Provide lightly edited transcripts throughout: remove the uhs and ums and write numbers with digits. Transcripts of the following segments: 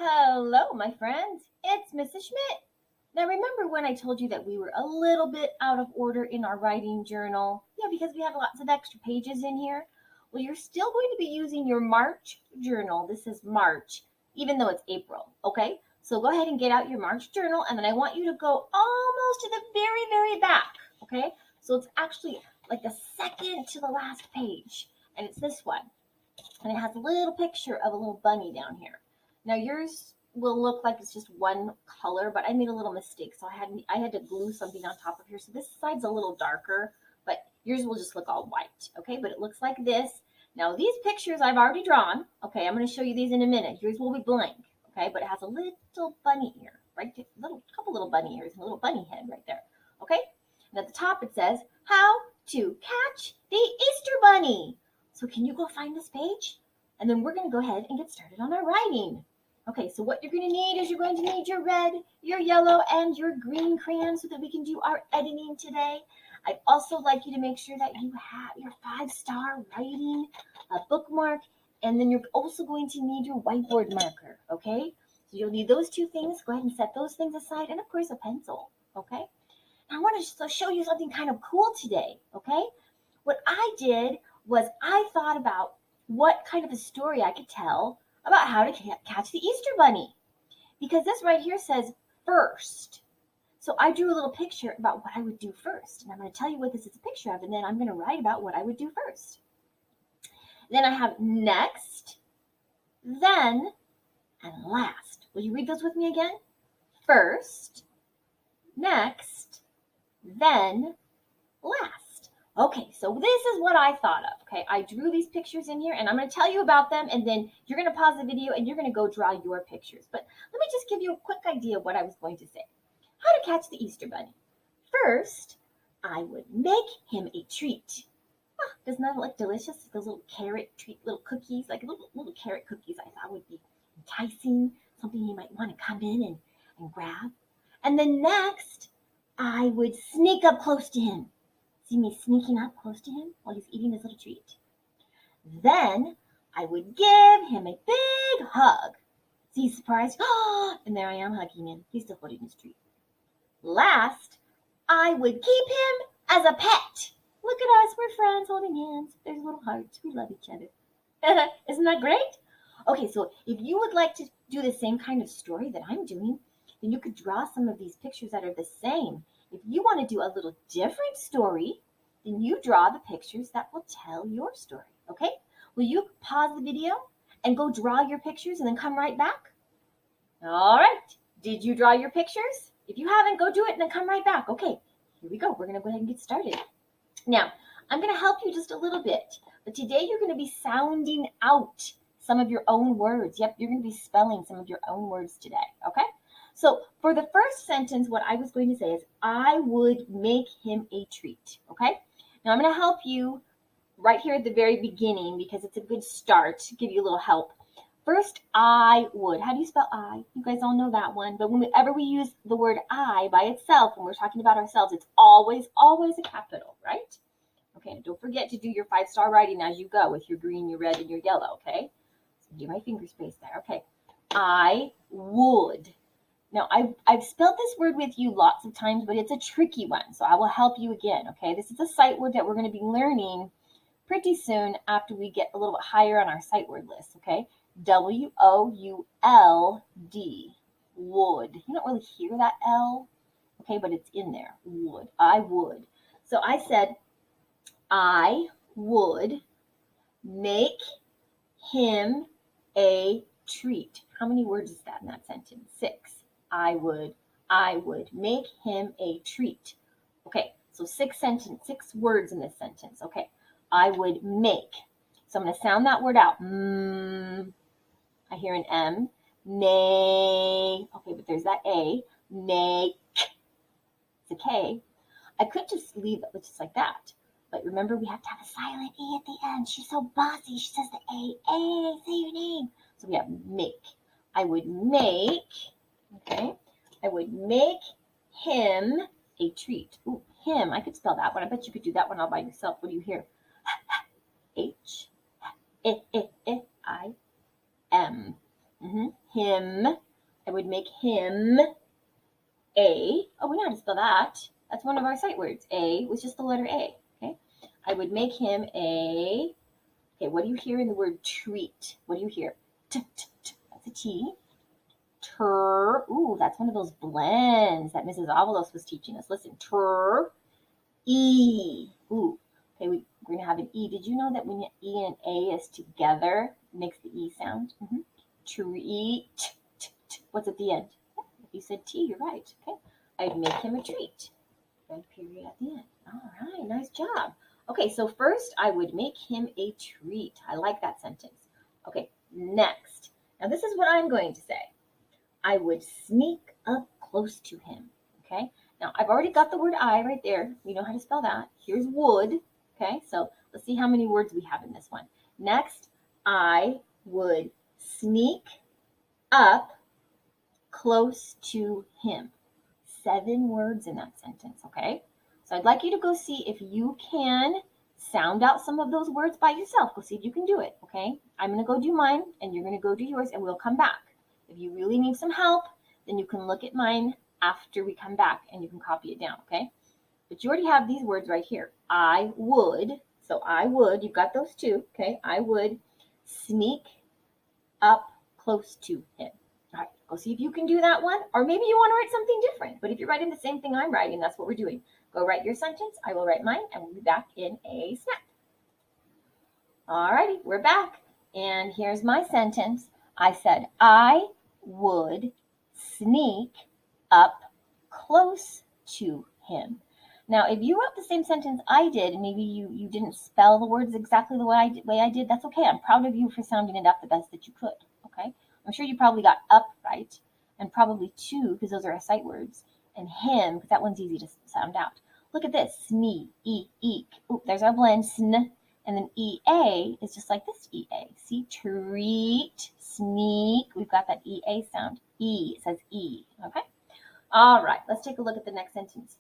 Hello, my friends. It's Mrs. Schmidt. Now, remember when I told you that we were a little bit out of order in our writing journal? Yeah, because we have lots of extra pages in here. Well, you're still going to be using your March journal. This is March, even though it's April, okay? So go ahead and get out your March journal, and then I want you to go almost to the very, very back, okay? So it's actually like the second to the last page, and it's this one. And it has a little picture of a little bunny down here. Now yours will look like it's just one color, but I made a little mistake. So I had to glue something on top of here. So this side's a little darker, but yours will just look all white. Okay, but it looks like this. Now these pictures I've already drawn. Okay, I'm going to show you these in a minute. Yours will be blank. Okay, but it has a little bunny ear, right? Couple little bunny ears and a little bunny head right there. Okay, and at the top it says how to catch the Easter bunny. So can you go find this page? And then we're going to go ahead and get started on our writing. Okay, so what you're going to need is you're going to need your red, your yellow, and your green crayon so that we can do our editing today. I'd also like you to make sure that you have your 5-star writing, a bookmark, and then you're also going to need your whiteboard marker, okay? So you'll need those two things. Go ahead and set those things aside, and of course a pencil, okay? Now I want to show you something kind of cool today, okay? What I did was I thought about what kind of a story I could tell about how to catch the Easter bunny. Because this right here says first. So I drew a little picture about what I would do first. And I'm going to tell you what this is a picture of, and then I'm going to write about what I would do first. Then I have next, then, and last. Will you read those with me again? First, next, then, last. Okay, so this is what I thought of. Okay, I drew these pictures in here and I'm going to tell you about them, and then you're going to pause the video and you're going to go draw your pictures. But let me just give you a quick idea of what I was going to say. How to catch the Easter bunny. First, I would make him a treat. Doesn't that look delicious? Those little carrot treat, little cookies, like little carrot cookies I thought would be enticing, something he might want to come in and grab. And then next, I would sneak up close to him. See me sneaking up close to him while he's eating his little treat. Then I would give him a big hug. See, he's surprised. And there I am hugging him. He's still holding his treat. Last, I would keep him as a pet. Look at us, we're friends holding hands. There's little hearts. We love each other. Isn't that great? Okay, so if you would like to do the same kind of story that I'm doing, then you could draw some of these pictures that are the same. If you want to do a little different story, then you draw the pictures that will tell your story, okay? Will you pause the video and go draw your pictures and then come right back? All right. Did you draw your pictures? If you haven't, go do it and then come right back. Okay, here we go. We're going to go ahead and get started. Now, I'm going to help you just a little bit, but today you're going to be sounding out some of your own words. Yep, you're going to be spelling some of your own words today, okay? So for the first sentence, what I was going to say is, I would make him a treat, okay? Now I'm going to help you right here at the very beginning because it's a good start to give you a little help. First, I would. How do you spell I? You guys all know that one. But whenever we use the word I by itself, when we're talking about ourselves, it's always a capital, right? Okay, don't forget to do your 5-star writing as you go with your green, your red, and your yellow, okay? So do my finger space there. Okay, I would. Now, I've spelled this word with you lots of times, but it's a tricky one, so I will help you again, okay? This is a sight word that we're going to be learning pretty soon after we get a little bit higher on our sight word list, okay? W-O-U-L-D, would. You don't really hear that L, okay, but it's in there, would. I would. So I said, I would make him a treat. How many words is that in that sentence? 6. I would make him a treat. Okay, so 6 words in this sentence. Okay, I would make. So I'm going to sound that word out. I hear an M. Make. Okay, but there's that A. Make. It's a K. I could just leave it just like that. But remember, we have to have a silent E at the end. She's so bossy. She says the A. A, say your name. So we have make. I would make, okay, I would make him a treat. Ooh, him. I could spell that one. I bet you could do that one all by yourself. What do you hear? H, I, M. Him. I would make him a. Oh, we know how to spell that. That's one of our sight words. A was just the letter A. Okay. I would make him a. Okay, what do you hear in the word treat? What do you hear? T, t, t. That's a T. Tur. Ooh, that's one of those blends that Mrs. Avalos was teaching us. Listen. Tur. E. Ooh. Okay, we're going to have an E. Did you know that when E and A is together, it makes the E sound? Treat. What's at the end? If you said T, you're right. Okay. I'd make him a treat. Red period at the end. All right, nice job. Okay, so first I would make him a treat. I like that sentence. Okay, next. Now this is what I'm going to say. I would sneak up close to him. Okay, now I've already got the word I right there. We know how to spell that. Here's would. Okay, so let's see how many words we have in this one. Next, I would sneak up close to him. 7 words in that sentence, okay? So I'd like you to go see if you can sound out some of those words by yourself. Go see if you can do it, okay? I'm going to go do mine, and you're going to go do yours, and we'll come back. If you really need some help, then you can look at mine after we come back, and you can copy it down, okay? But you already have these words right here. I would, so I would, you've got those two, okay? I would sneak up close to him. All right, go see if you can do that one, or maybe you want to write something different. But if you're writing the same thing I'm writing, that's what we're doing. Go write your sentence. I will write mine, and we'll be back in a snap. All righty, we're back. And here's my sentence. I said, I would sneak up close to him. Now, if you wrote the same sentence I did, and maybe you didn't spell the words exactly the way I did, that's okay. I'm proud of you for sounding it up the best that you could, okay? I'm sure you probably got up right, and probably to, because those are sight words, and him, because that one's easy to sound out. Look at this, snee, eek. Ooh, there's our blend, sn, and then ea is just like this ea. See, treat, sneak, we've got that ea sound. E, it says E, okay? All right, let's take a look at the next sentence.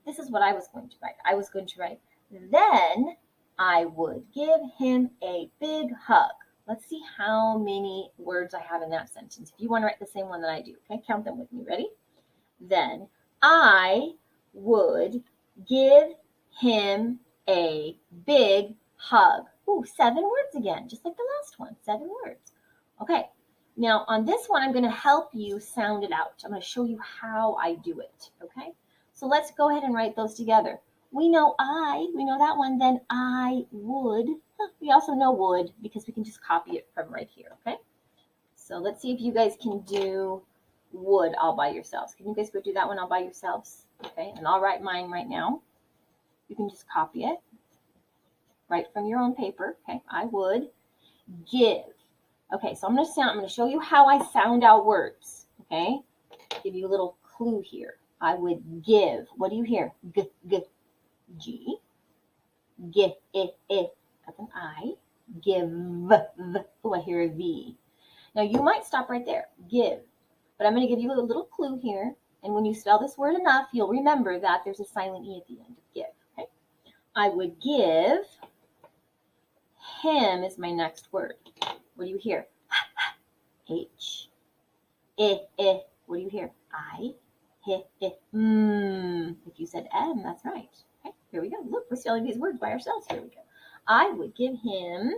This is what I was going to write. I was going to write, then I would give him a big hug. Let's see how many words I have in that sentence. If you want to write the same one that I do, okay, count them with me. Ready? Then I would give him a big hug. Ooh, 7 words again, just like the last one. 7 words. Okay. Now on this one, I'm going to help you sound it out. I'm going to show you how I do it. Okay. So let's go ahead and write those together. We know that one, then I would. We also know would because we can just copy it from right here, okay? So let's see if you guys can do would all by yourselves. Can you guys go do that one all by yourselves? Okay, and I'll write mine right now. You can just copy it right from your own paper, okay? I would give. Okay, so I'm going to show you how I sound out words, okay? Give you a little clue here. I would give. What do you hear? G, g, G. G, I. That's an I. Give, v. Oh, I hear a V. Now you might stop right there. Give. But I'm going to give you a little clue here. And when you spell this word enough, you'll remember that there's a silent E at the end of give. Okay? I would give. Him is my next word. What do you hear? H. I. What do you hear? I. If you said M, that's right. Okay, here we go. Look, we're spelling these words by ourselves. Here we go. I would give him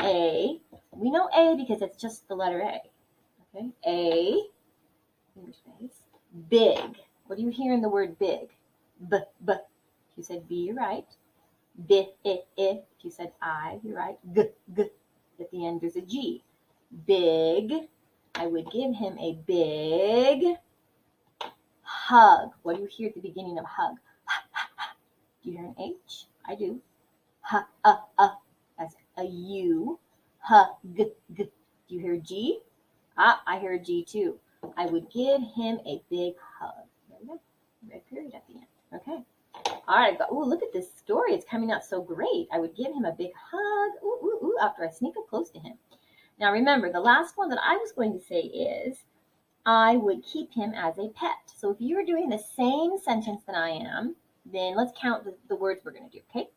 a. We know A because it's just the letter A. Okay, a. Big. What do you hear in the word big? B. If you said B, you're right. B. If you said I, you're right. G. At the end, there's a G. Big. I would give him a big hug. What do you hear at the beginning of hug? Do you hear an H? I do. That's a U. Hug. Do you hear G? I hear a G too. I would give him a big hug. There we go. Red period at the end. Okay. All right. Oh, look at this story. It's coming out so great. I would give him a big hug. After I sneak up close to him. Now remember, the last one that I was going to say is, I would keep him as a pet. So if you're doing the same sentence that I am, then let's count the words we're going to do, okay?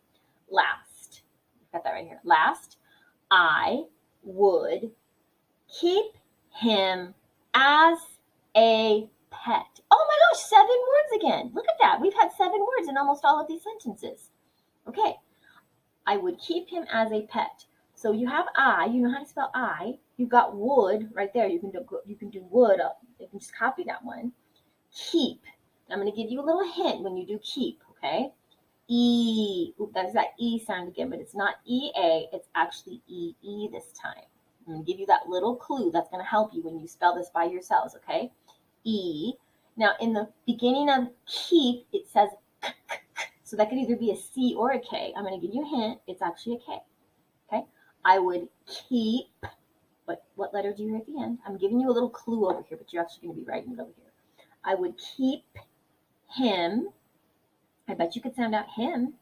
Last. Got that right here. Last, I would keep him as a pet. Oh my gosh, 7 words again. Look at that. We've had 7 words in almost all of these sentences. Okay, I would keep him as a pet. So you have I, you know how to spell I. You've got would right there. You can do would. You can just copy that one. Keep. I'm going to give you a little hint when you do keep, okay? E. Ooh, that's that E sound again, but it's not EA. It's actually EE this time. I'm going to give you that little clue that's going to help you when you spell this by yourselves, okay? E. Now, in the beginning of keep, it says k, k, k. So that could either be a C or a K. I'm going to give you a hint. It's actually a K. Okay? I would keep, but what letter do you hear at the end? I'm giving you a little clue over here, but you're actually going to be writing it over here. I would keep him. I bet you could sound out him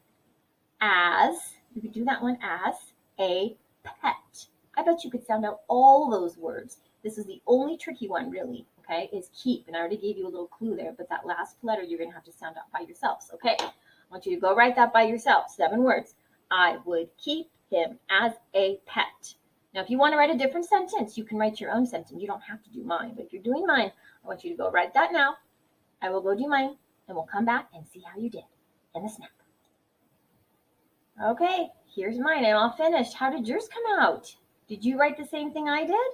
as, you could do that one as a pet. I bet you could sound out all those words. This is the only tricky one, really, okay, is keep. And I already gave you a little clue there, but that last letter you're going to have to sound out by yourselves, okay? I want you to go write that by yourself, 7 words. I would keep him as a pet. Now, if you want to write a different sentence, you can write your own sentence. You don't have to do mine, but if you're doing mine, I want you to go write that now. I will go do mine, and we'll come back and see how you did in the snap. Okay, here's mine. I'm all finished. How did yours come out? Did you write the same thing I did?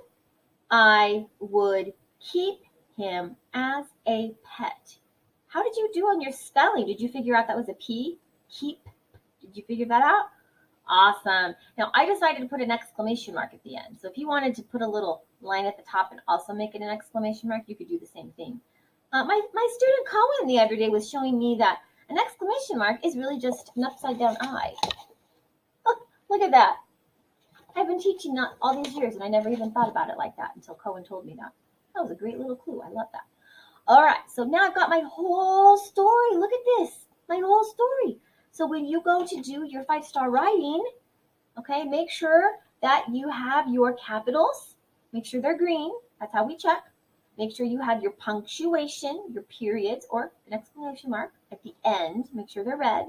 I would keep him as a pet. How did you do on your spelling? Did you figure out that was a P? Keep. Did you figure that out? Awesome. Now, I decided to put an exclamation mark at the end. So if you wanted to put a little line at the top and also make it an exclamation mark, you could do the same thing. My student Cohen the other day was showing me that an exclamation mark is really just an upside down I. Look at that. I've been teaching that all these years, and I never even thought about it like that until Cohen told me that. That was a great little clue. I love that. All right, so now I've got my whole story. Look at this, my whole story. So when you go to do your 5-star writing, okay, make sure that you have your capitals. Make sure they're green. That's how we check. Make sure you have your punctuation, your periods, or an exclamation mark at the end. Make sure they're red.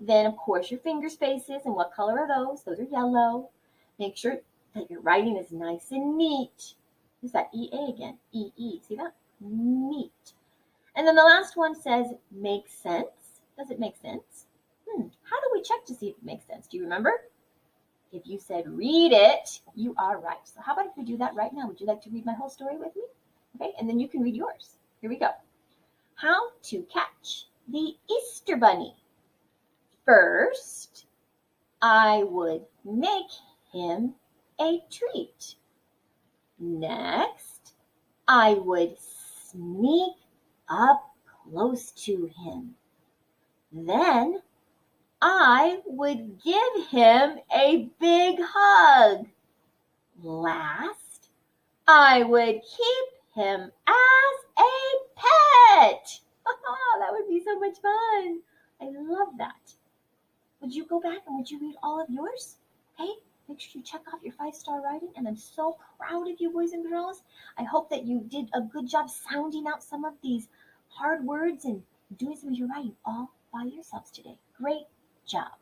Then, of course, your finger spaces. And what color are those? Those are yellow. Make sure that your writing is nice and neat. Is that EA again? EE. See that? Neat. And then the last one says make sense. Does it make sense? How do we check to see if it makes sense? Do you remember? If you said read it, you are right. So how about if we do that right now? Would you like to read my whole story with me? Okay, and then you can read yours. Here we go. How to catch the Easter Bunny. First, I would make him a treat. Next, I would sneak up close to him. Then I would give him a big hug. Last, I would keep him as a pet. That would be so much fun. I love that. Would you go back and would you read all of yours? Okay, make sure you check off your 5-star writing. And I'm so proud of you, boys and girls. I hope that you did a good job sounding out some of these hard words and doing some of your writing all by yourselves today. Great job.